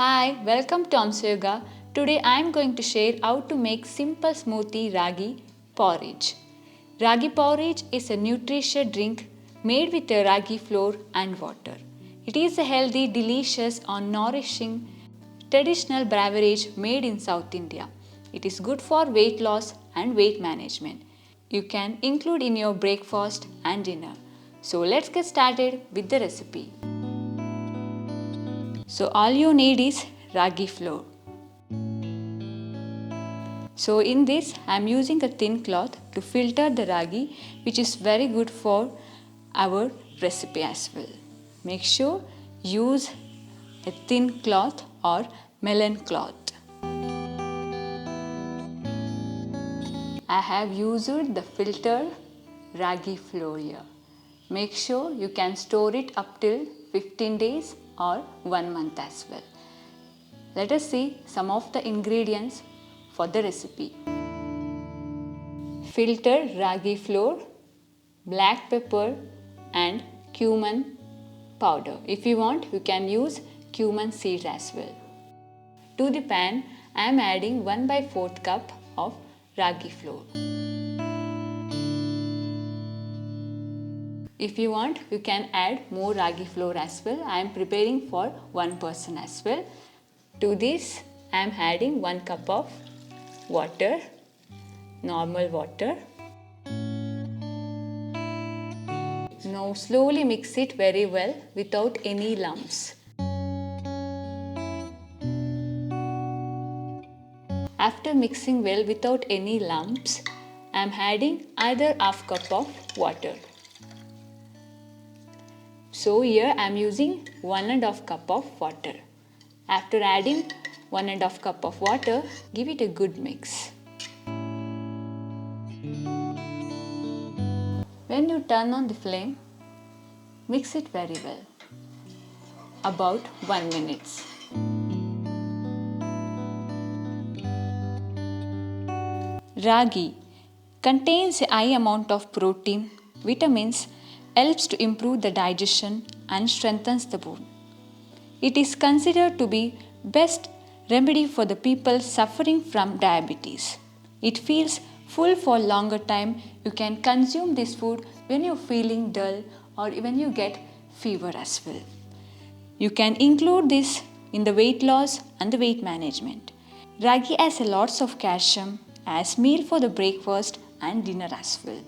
Hi, welcome to Hamsa Yoga. Today I am going to share how to make simple smoothie ragi porridge. Ragi porridge is a nutritious drink made with a ragi flour and water. It is a healthy, delicious and nourishing traditional beverage made in South India. It is good for weight loss and weight management. You can include in your breakfast and dinner. So let's get started with the recipe. So all you need is ragi flour. So in this I am using a thin cloth to filter the ragi, which is very good for our recipe as well. Make sure use a thin cloth or melon cloth. I have used the filtered ragi flour here. Make sure you can store it up till 15 days or 1 month as well. Let us see some of the ingredients for the recipe. Filtered ragi flour, black pepper and cumin powder. If you want, you can use cumin seeds as well. To the pan, I am adding 1/4 cup of ragi flour. If you want, you can add more ragi flour as well. I am preparing for one person as well. To this, I am adding 1 cup of water, normal water. Now slowly mix it very well without any lumps. After mixing well without any lumps, I am adding another half cup of water. So here I am using 1½ cup of water. After adding 1½ cup of water, give it a good mix. When you turn on the flame, mix it very well. About 1 minute. Ragi contains a high amount of protein, vitamins, helps to improve the digestion and strengthens the bone. It is considered to be best remedy for the people suffering from diabetes. It feels full for longer time. You can consume this food when you're feeling dull or when you get fever as well. You can include this in the weight loss and the weight management. Ragi has a lots of calcium as meal for the breakfast and dinner as well.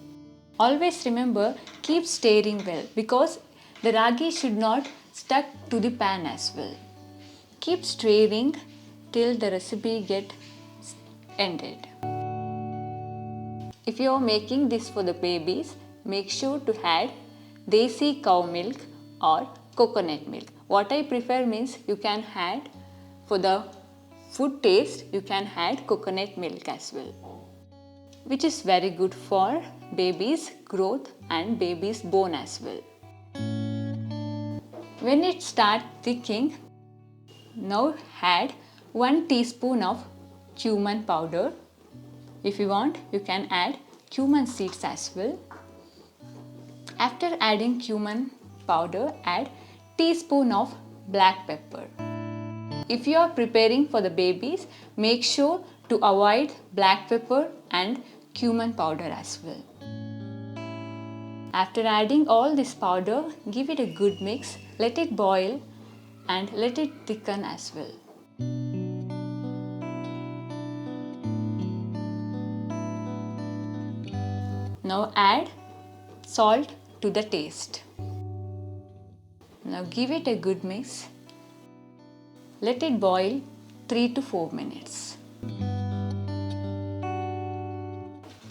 Always remember, keep stirring well because the ragi should not stuck to the pan as well. Keep stirring till the recipe get ended. If you are making this for the babies, make sure to add desi cow milk or coconut milk. What I prefer means you can add for the food taste, you can add coconut milk as well, which is very good for baby's growth and baby's bone as well. When it starts thickening, now add 1 teaspoon of cumin powder. If you want, you can add cumin seeds as well. After adding cumin powder, add teaspoon of black pepper. If you are preparing for the babies, make sure to avoid black pepper and cumin powder as well. After adding all this powder, give it a good mix, let it boil and let it thicken as well. Now add salt to the taste. Now give it a good mix. Let it boil 3 to 4 minutes.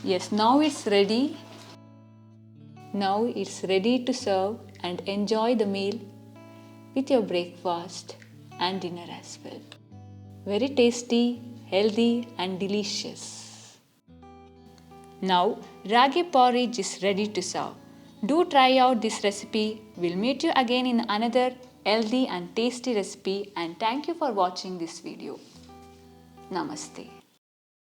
Yes, now it's ready. Now it's ready to serve and enjoy the meal with your breakfast and dinner as well. Very tasty, healthy and delicious. Now ragi porridge is ready to serve. Do try out this recipe. We'll meet you again in another healthy and tasty recipe, and thank you for watching this video. Namaste.